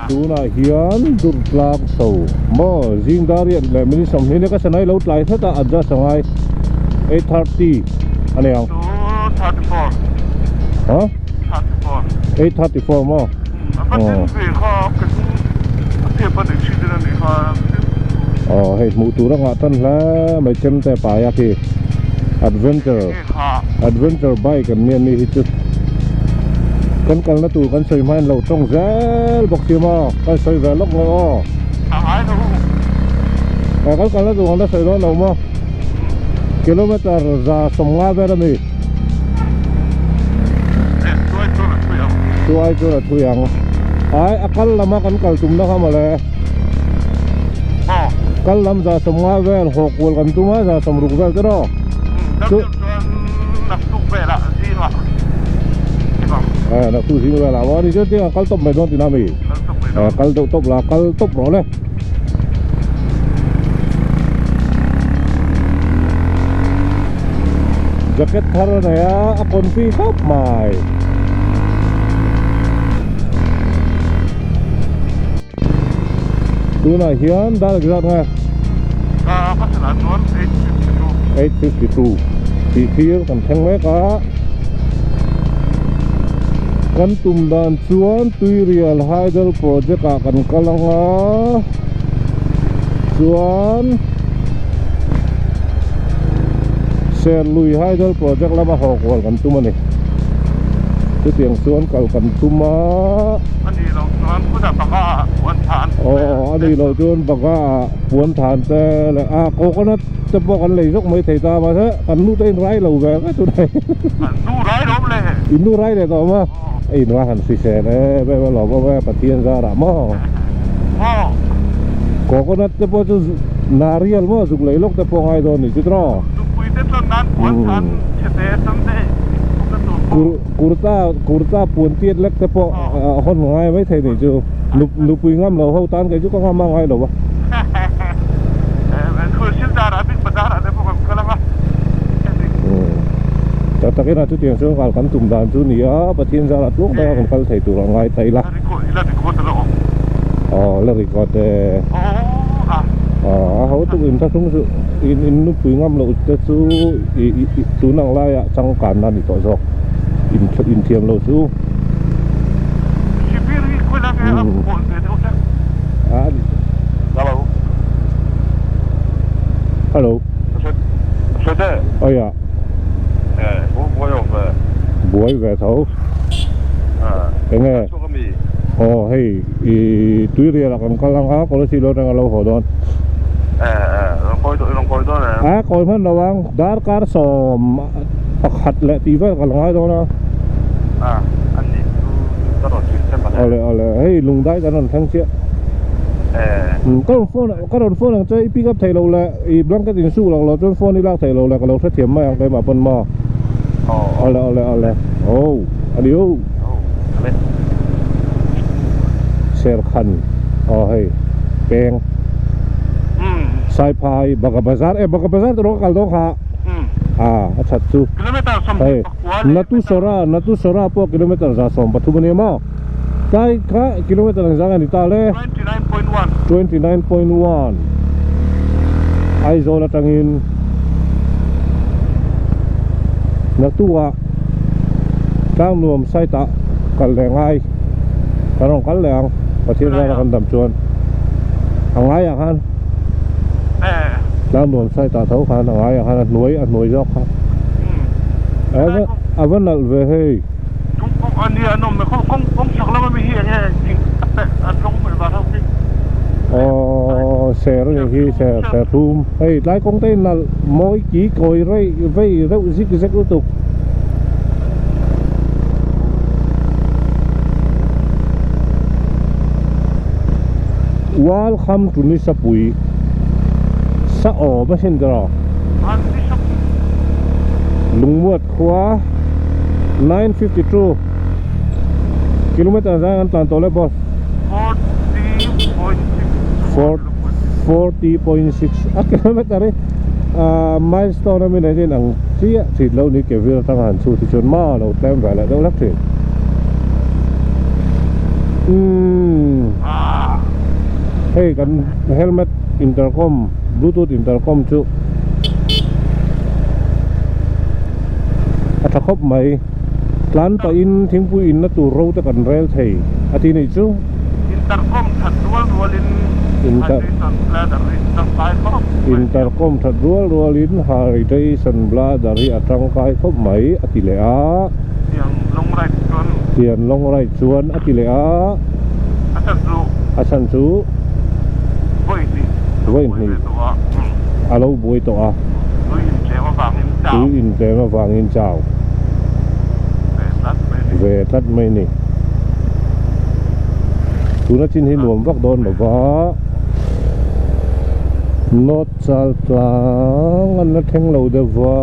tu na hian dur tlak so mo jing darian le mini som ni ka sanai lo tlai thata adja sangai 830 ani ang 34 ha 34 834 mo hey mu tu ra tan la mai chem te pa ya ki adventure bike kan ni hi chu kan kal na tu kan soi man lo trong zel bok ti ma kan soi ve lok lo kan kal na tu kan soi lo mo kilometer za som nga ve mi tu ai tu yang ai akal lama kan kal tum na ka ma le kal lam za som nga ve hok wal kan tu ma za som ruk ve te ro nó tu gì mà làm đi chứ tiếng cal top mày don thì nam mày cal top là cal top rồi đấy jacket thar này á con phi top mày tu này hiền đã được ra nghe 852 thì kia còn thang mấy cả kan tum dan chuan tui real hydel project a kan kalanga chuan ser lui hydel project lama hok wal kan tum ani chu tiang chuan kal kan tuma ani lo chuan puda baka puan than ani lo chuan baka puan than te le a coconut te po kan lei jok mai thei ta ma se kan nu tein rai lo ve ka chu dai nu rai rom le inu rai le to ma ai nó hẳn xì xè đấy bây giờ lò bây giờ tiền ra đã mò có nát cái bao nhiêu nariel mò dùng lấy lúc cái bao ngày rồi thì chứ đó kurta buồn tiết lắc cái bao hôn ngày mấy thầy này chứ lục bùi ngâm lầu hậu tan cái chứ có ngâm mang ngày đâu ta cái nào chút tiền số vào cắn tùng đàn chút nữa và thiên gia là lúc đó còn phải thầy tụ là ngay tay là là record hậu tụ in ta xuống sự in lúc quý ngâm lộ cho số số năng lai ạ trong cản là đi tỏ rõ in thiềm lộ số hello ơi ạ buổi về thấu cái nghe hey túi ria là còn có lăng áo có xí lô đang lâu hồ đòn coi mất đâu anh đá cá sòm hạt lệ tí với còn nói đâu nó hey lùng đáy cái đòn thăng chia có đòn phone là chơi pick up thầy lâu lệ blank cái tiền su là lo trên phone đi lao thầy lâu lệ cái lâu sẽ thiểm mà cái mà phân mò ole adieu ser khan hey peng sai phai baga bazar to kal do kha acha chu hey natu sora po kilometer za som pathumani ma kai kha kilometer za ga ni ta le 29.1 ai zo la tangin natua đang nuông say tạ cần lẻ ngay cái đồng cắn lẻ và thiên ra là cần đầm chuồn hàng ngay à han đang nuông say tạ thấu han hàng ngay à han ăn núi dốc ha vẫn là về hey anh đi anh ông không chắc lắm mới hiện nghe anh không phải vào đâu xe rồi khi xe room hey lái công tên là mỗi chỉ còi ray vây rau zig zag tiếp tục welcome to Nisapui sa o ba sin dro lungmuat khwa 952 km ra an tan tole boss 40.6 km đấy milestone mình này trên đằng chia thì lâu đi kiểu việc tăng hẳn su thì chuẩn mò đầu tem phải là đâu lắc thuyền Hey kan helmet intercom bluetooth intercom chu a thakop mai tlan pa in thingpu in na tu ro ta kan rel thei ati nei chu intercom thật rual in intercom thật rual in hari dei san bla dari atang kai khop mai ati le a tian long rai chuan ati le a asan chu voi ni alo boi to a tu in te ma wang in chao về tắt mây nè tu nó chín hin luồng vắt đôn mà vá nó chal tlang anh nó thèn lâu để vá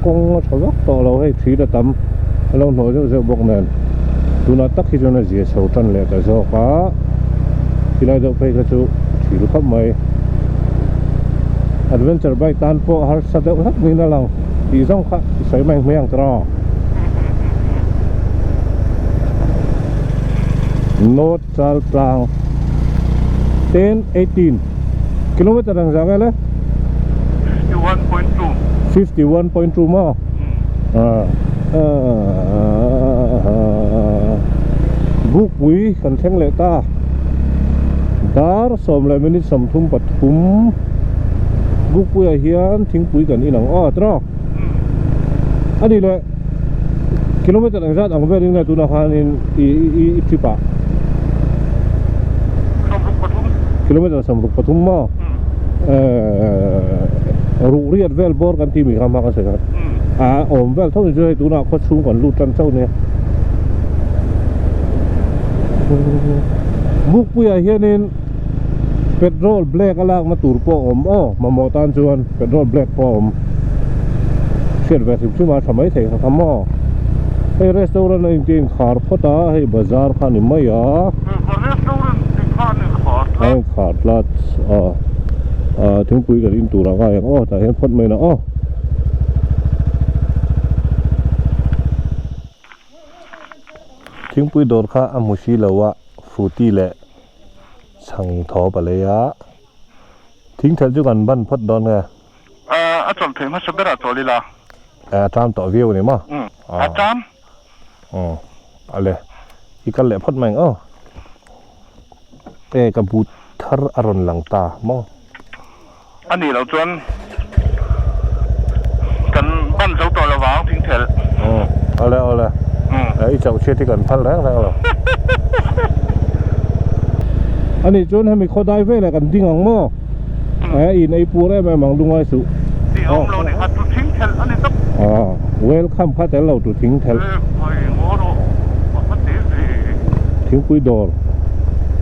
con sao vắt to lâu hay thí đã tắm lâu nổi cho bọc nền tu nó tắc khi cho nó dễ sầu trần lẹ tại sao cá thì lại đâu phải cái chú chỉ được khắp mây adventure bike tan po har sa đâu hết mình là thì giống khác sấy mạnh miệng trò North Chal Tlang 10-18 kilometer ang jaga le 51.2 mo buk wi kan theng le ta dar som le minute som thum pathum buk wi a hian thing pui kan inang o tro ani le kilometer ang jat ang veling na tu na hanin i tripa kilometer samruk pathum mo ru riat vel bor kan ti mi kama ka se om vel thau je tu na kho chung kon lu tran chau ne buk pu ya hianin petrol black alak ma tur po om ma mo tan chuan petrol black po om cher ve chu ma thamai thei kha mo hey restaurant in tin khar phota hey bazar khan mai ya hay khát lát tiếng quý cái in tủ là gai tại hết phật mày nó tiếng quý đột khá amushi là wa phuti lệ sang thọ bà lệ á tiếng thật chứ còn ban phật đón nghe chọn thế mà sẽ biết là chỗ đi là tram tỏ view này mà tram lệ cái lệ phật mày kabut thar aron lang ta mo ani lo chuan kan ban zo to la wang thing thel ole ai chau che ti kan phal rang lo ani chuan hemi khodai ve la kan ding ang mo in ai pu re ma mang dungai su ti om lo ni hat tu thing thel ani tap welcome kha tel lo tu thing thel ngoro ma te thing pui dor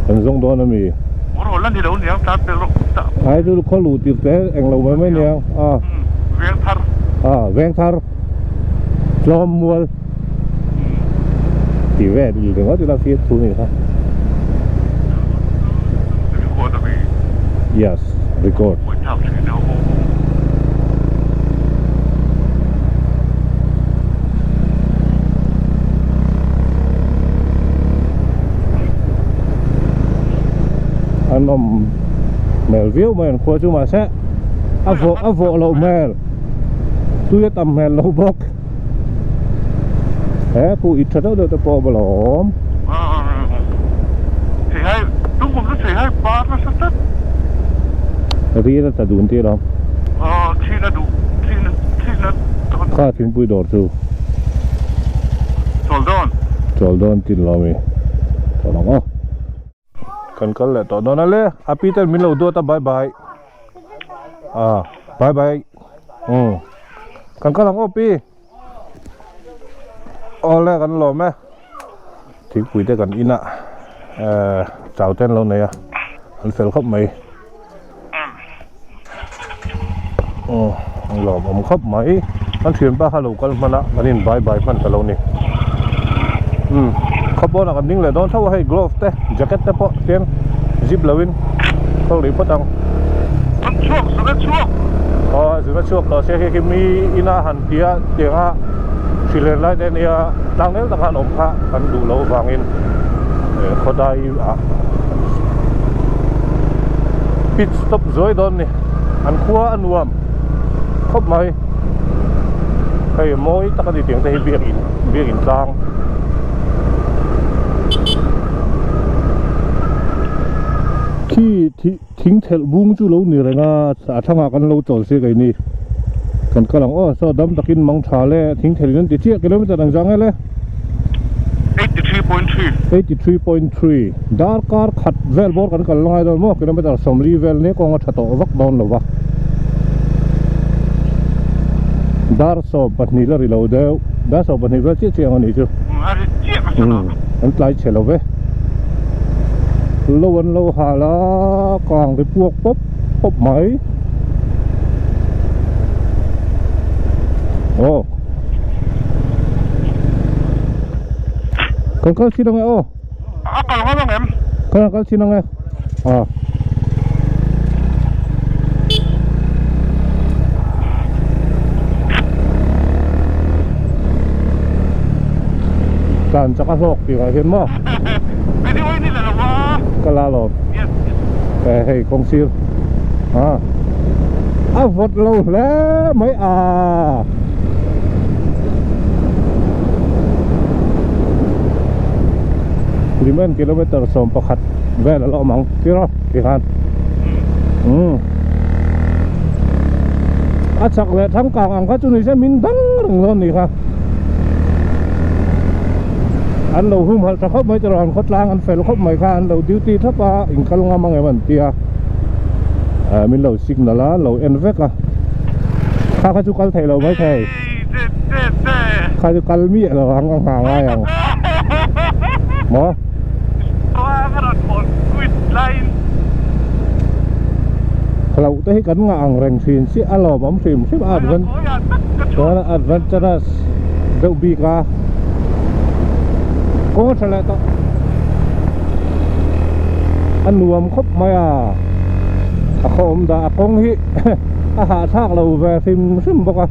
kan zong do na mi ngoro lan di lo ni ang ta te lo ta ai tu kho lu ti te eng lo mai ne veng thar chom mual ti ve di de ngot la fi tu ni ha yes record anh om mel view men khua chu ma se avo lo mel tu ya tam mel lo bok pu ít thật đâu ta po balom thì hay tung cũng sẽ hay ba nó sẽ tất ri ta dun ti lo khi nó đủ khi nó kha thin pui dor chu chol don tin lo mi to lo kan kal le to don ale api ter min lo do ta bye bye bye bye kan kal ang opi ole kan lo me thik pui te kan ina chào ten lo này anh fel khop mai lo om khop mai anh thuyền ba hello kal mana manin bye bye man ta lo ni khop bo na kan ding le don thau hay glove te jacket te po ten zip lawin thau ri potang chuộc zura chuộc lo se he mi ina han tia tenga filen lai den ya tang nel ta kan om kha kan du lo wangin เขาได้ปิดสต็อปสวยดอนนี่อันขั้วอันรวมครบไหมใครโม้ยตะกันดีเตียงแต่เบียร์อินจางที่ทิ้งเทลบุ้งจู่เราเนี่ยเลยนะถ้างากันเราจอดเสียไงนี่กันกำลังซอดำตะกินมังชาเล่ทิ้งเทลนั้นติดเชี่ยกิโลเมตรต่างจังไงเลย83.3 ดาร์คาร์ขัดเวลบอร์กันกันลงไงโดนมั่วกิโลเมตรสมรีเวลนี้ก็งัดตัววักดอนหรอวะดาร์สอบบัดนี้ละรีโหลดแล้วดาร์สอบบัดนี้ว่าเชี่ยงันนี่จู่อันไกลเฉลวโลวันโลหาละกลางไปพวกป๊บไหมโอ้kan kau sini nggak? Oh, kalau ngomong em. Kan kau sini nggak? Ah. Kan cakap lok, tiga kilo. Video ini lah wah. Kalau Yes. hei kongsir. Ah. Vot lâu lắm mấy5 kilometer sampai kat vel lo mang kira kan acak le thang kang ang ka chu ni se min dang rang lo ni kha an lo hum hal ta khop mai tron khot lang an fel khop mai kha an lo duty thapa in kal nga mang eman tia min lo signal la lo en vek kha chu kal thai lo mai thai kha chu kal mi lo ang ang ngai ang mo kalau teh kan ngang reng sin si alo bom sim si advan đó adventurous deu bika ko thale to an nuam khop maya khom da akong hi ha thak lo ve sim boka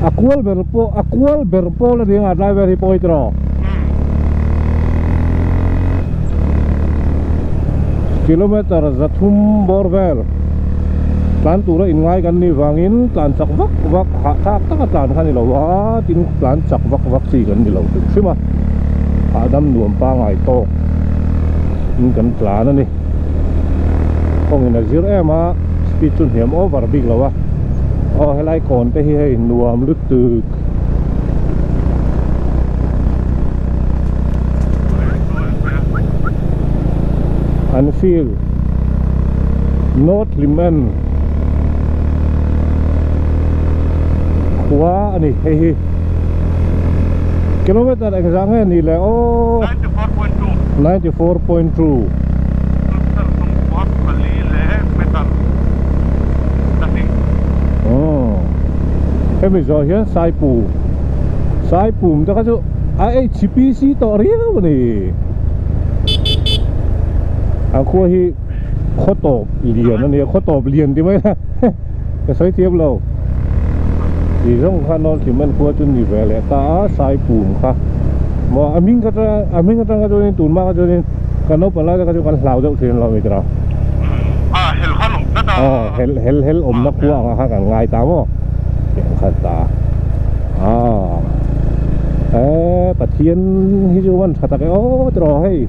akwal berpo la dia driver hi poitro kilometer zathum borvel plan tura in ngai kan ni wangin plan chak vak ha thak ta plan khan ni lo wa tin plan chak vak si kan ni lo sima adam nuam pa ngai to in kan plan ani kong in azir ema speed chun hiam over big lo wa helai kon te hi nuam lut tu Anfield North Liman khóa này hey kilometer exactly ni le 94.2 cái bây giờ hiện sai pù ta có chỗ HPC to riêng này khu hi khó tộp liền anh khó tộp liền thì mới cái sấy tiếp lâu thì trong khăn non thì mình khu chân đi về lại ta sai phùm kha mà mình cái cho nên tụi mà cho nên cái nó phải là cái cho con lao dậu thì nó mới được hel khăn nó đó hel nó qua ha cả ngày tám không khăn ta Bạch Thiên hi chú văn thật cái rồi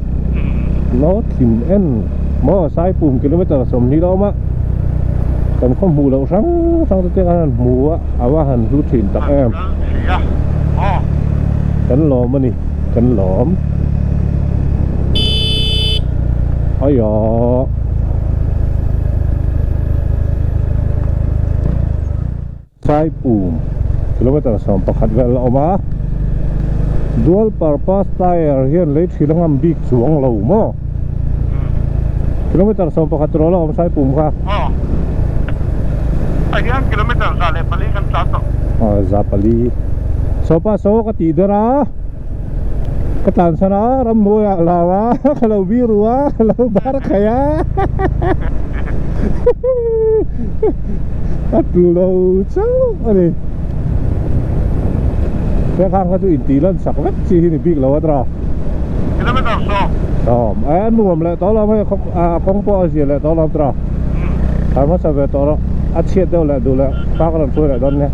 nó tìm en mò sai phùm kilometer sầm ní đó mà cần không mù đâu sáng tới cái mùว่าหันรูทีนตักแอมกันหลอมมันนี่กันหลอมอ้อยsai phùm kilometer sầmประคัดเวลออกมา dual purpose tire hian lấy thil ngam big chuang lo mo kilometer som pakhat ro lo om sai pum kha ai hian kilometer za le pali kan sa to za pali so pa so ka ti dara ka tan sana ram mo ya lawa khalo biruwa khalo bar khaya atlo chau ani cái khang cái chú in tí lên sạc vắt chi thì bị lâu đó kilometer so. An nuam le to lo mai kong po asia le to lo tra ta ma sa ve to lo a chiet do le du le pa ka ron pu le don ne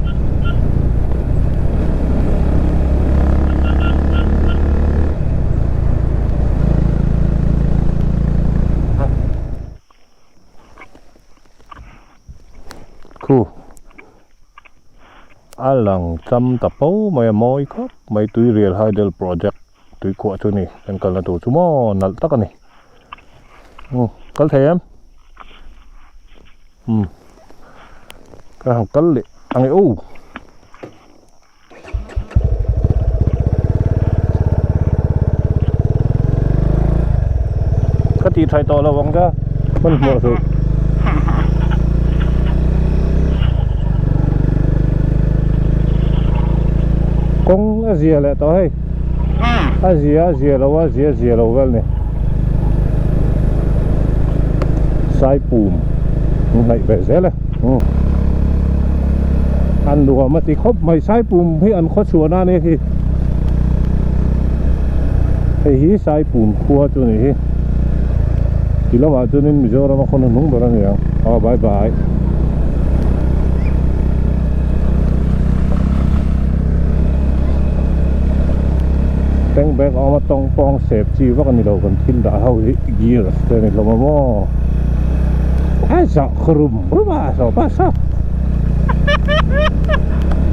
khu alang cham ta po mai moi khop mai tui real hydel project tui ko chu ni en kal na tu chu mo nal tak ani kal them ka hang kal le ang o ka ti thai to la wang da man mo su kong Asia le to hey Asia lo Asia lo vel ne sai pum này về dễเลยăn đồ mà thì khóc mày sai pum hay ăn khó chùa na này thì sai pum khua cho này thì nó mà cho nên bây giờ nó không được nung bao nhiêu bye bye Teng back on tong pong sẹp chi vắt anh đâu còn thiên đã hao gì rồi thế này là mà mò ai sợ khrum mà sợ ba sao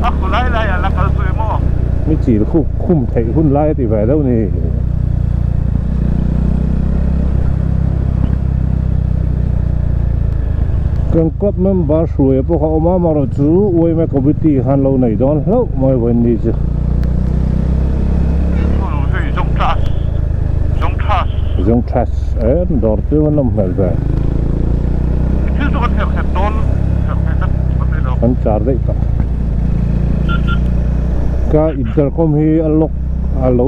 Aku lai là kalau suy mo. mới chỉ là khum thấy hun lai thì về đâu nè cần cấp mình ba suy bố họ mà rồi chú ôi mẹ có biết gì han lâu này đó lâu mới vấn đề chứ Dùng trust đổ tiêu nó mệt rồi. Chứ tôi còn hiểu tôn anh chả đấy cả. Cái intercom hi alo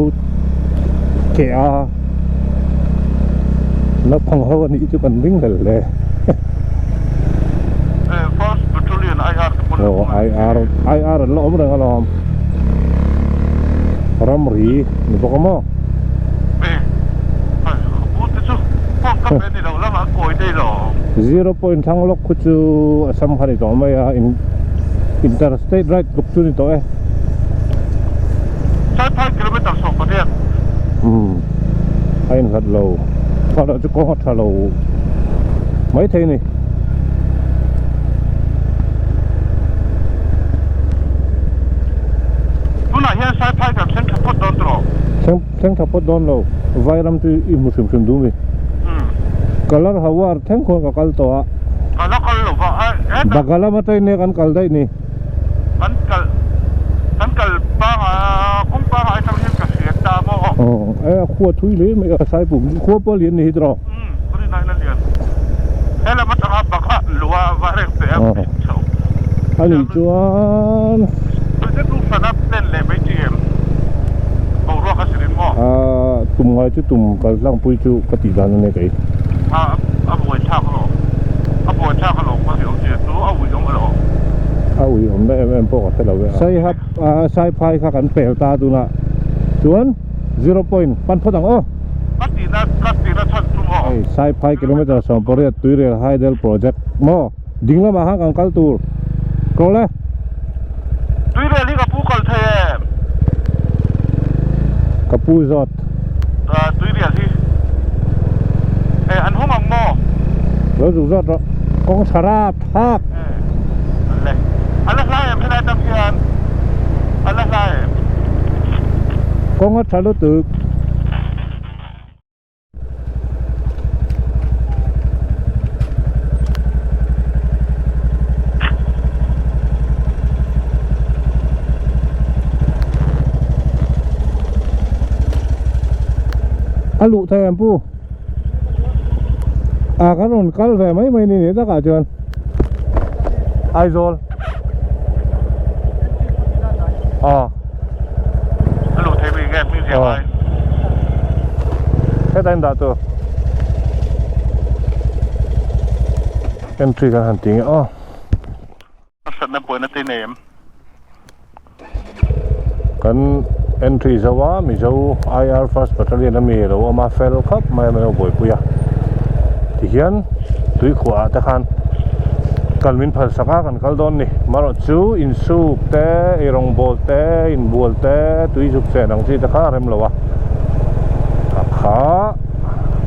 kẹo nó phăng hơn đi chứ còn vinh gần lệ. First Battalion IR lo omrang alom. Ramri ni pokoknya. Zero point thang lok kuchu asam khani to maya interstate right lok tu ni to sai 5 km so ko dia ai nghat lo pa da chu ko hat lo mấy thế này tu na hian sai 5 ka sen thapot don tro sen thapot don lo vairam tu I musim sim du mi color hawar theng ko ka kal to kalau lo ba bagala matai ne kan kal dai ni kan kal ba kum ba ai tham hian ka sia ta mo khua thui le me ka sai pum khua po lien ni tro ko ni nai na lien ela ma ta ba ka lua va re pe ani chuan tôi tu sanap ten le mai tiem au ro ka sirin mo tum ngai chu tum kal lang pui chu ka ti dan ne kai buổi cha lo có hiểu gì tú buổi giống rồi ui hôm nay em bỏ cái đầu sai hấp sai phai khác ăn bèo ta tu na chuan 0 point pan phot ang cắt tì na chân tu mo sai phai kilometer som pore tui real hydel project mo dingla ma hang ang kal tur ko le tui re li ka pu kal the kapu zot tui re li anh hom ang mo lo zu zot ro kong sarap thak anh lai em thế này tâm hiền anh lai kong thalo tu alu thay em pu cái còn cắt về mấy này nữa tất cả chưa ai rồi alu thay vì game như thế này cái tên đã tu entry cái hành trình nó sẵn nó bồi nó tên em kan entry zawa mi zo IR first battalion mi lo ama fel khap mai mai boi puya ti hian tui khwa ta khan kalmin phal saka kan kaldon ni maro chu in su te irong bol te in bol te tui juk se nang chi ta kha rem lowa kha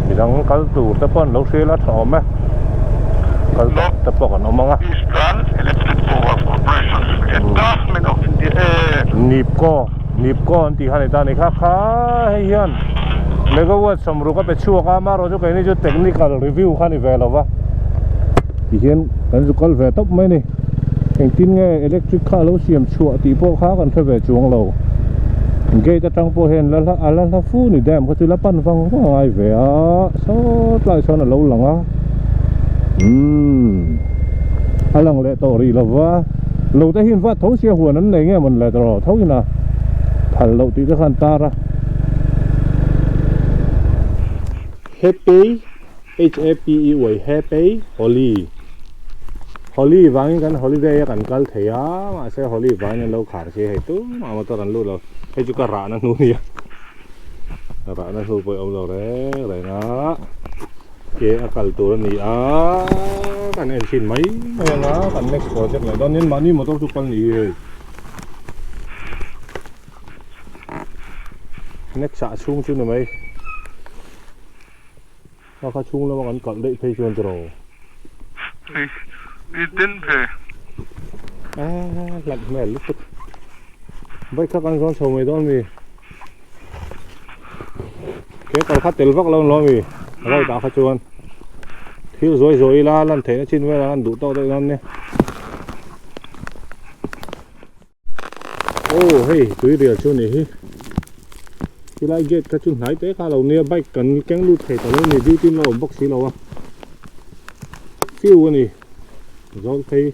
midang kal tu ta pon lo se la thome kal ta pok an omanga Eastern Electric Power Corporation. Endorsement of the nip ko anti han ta ni kha kha hian megawatt samru ka pe chu ka maro chu kai ni chu technical review khani velova hian kan zu kal ve top mai ni eng tin nge electric car lo siam chu ti po kha kan the ve chuang lo ge ta tang po hen la la fu ni dam ko chu la pan wang ko ai ve a so tlai son lo langa alang le to ri lova lo ta hin va thau sia huan an nei nge mon le to thau ina thal lo ti ta khan ta ra happy HAPPY happy Holy vang kan holiday kan kal thaya ma se holy vang lo khar che he tu ma ma to ran lu lo he chu ka ra na nu ni ra na hu poi om lo re na ke akal tu ni a kan en sin mai na kan next project la don nin mani motor chu kal ni next sa chung chu ni mai nó có chung nó còn còn đậy phê chuyên rồi It didn't pay. Lạnh mẹ lúc tức vậy các anh con sầu mày đó mì cái còn phát tiền vắc lâu lo mì rồi đã phát chuồn thiếu rồi là lần thế nó trên với là ăn đủ to đây lắm nè hey túi rìa chỗ này thì lại get cái chung nãy té khá lâu nè bike cần kén lút thầy tao này đi tin lâu bốc xí lâu à phiêu cái này rồi thấy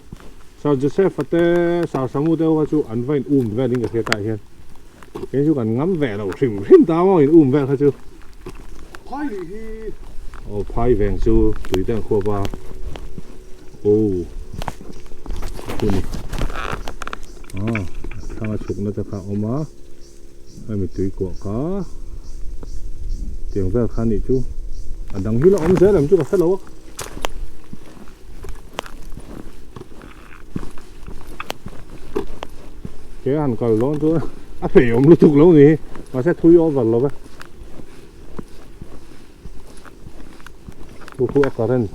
sao Joseph té sao samu té qua chú ăn vay về đến cái tại hiện cái chú cần ngắm vẻ đầu chìm tao mà về hả chú phai vàng chú tùy đang khoa ba chú này thằng chụp nó cho khá ôm á ai mình tùy quả cá tiền về khăn đi chú đằng hí là ôm dễ làm chú cả lâu cái hàng còn lớn chú phải ôm lúc lâu gì mà sẽ thui over lâu á khu current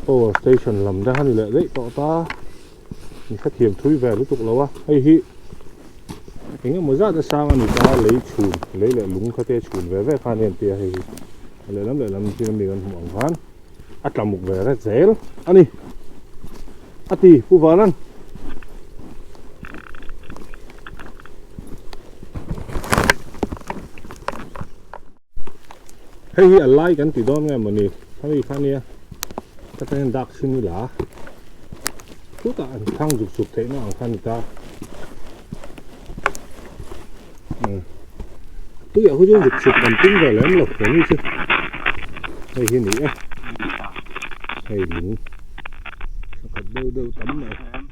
power station làm ra hani lệ đấy tọ ta mình phát hiện thui về lúc lâu á hay hi cái mà ra sang anh ta lấy chuồn lấy lại lúng cái tê chuồn về khăn hiện tiền hay lấy làm chi mình còn mỏng ván làm một về rất dễ lắm anh đi thì phu vợ anh hay hi like kan ti don nge mani thami khania ta ten dak sin la tu ta an thang juk thế nó khan ta tôi ở khu vực sụp còn tính về lắm lộc của như chứ hay hi nỉ hay đúng đâu tắm này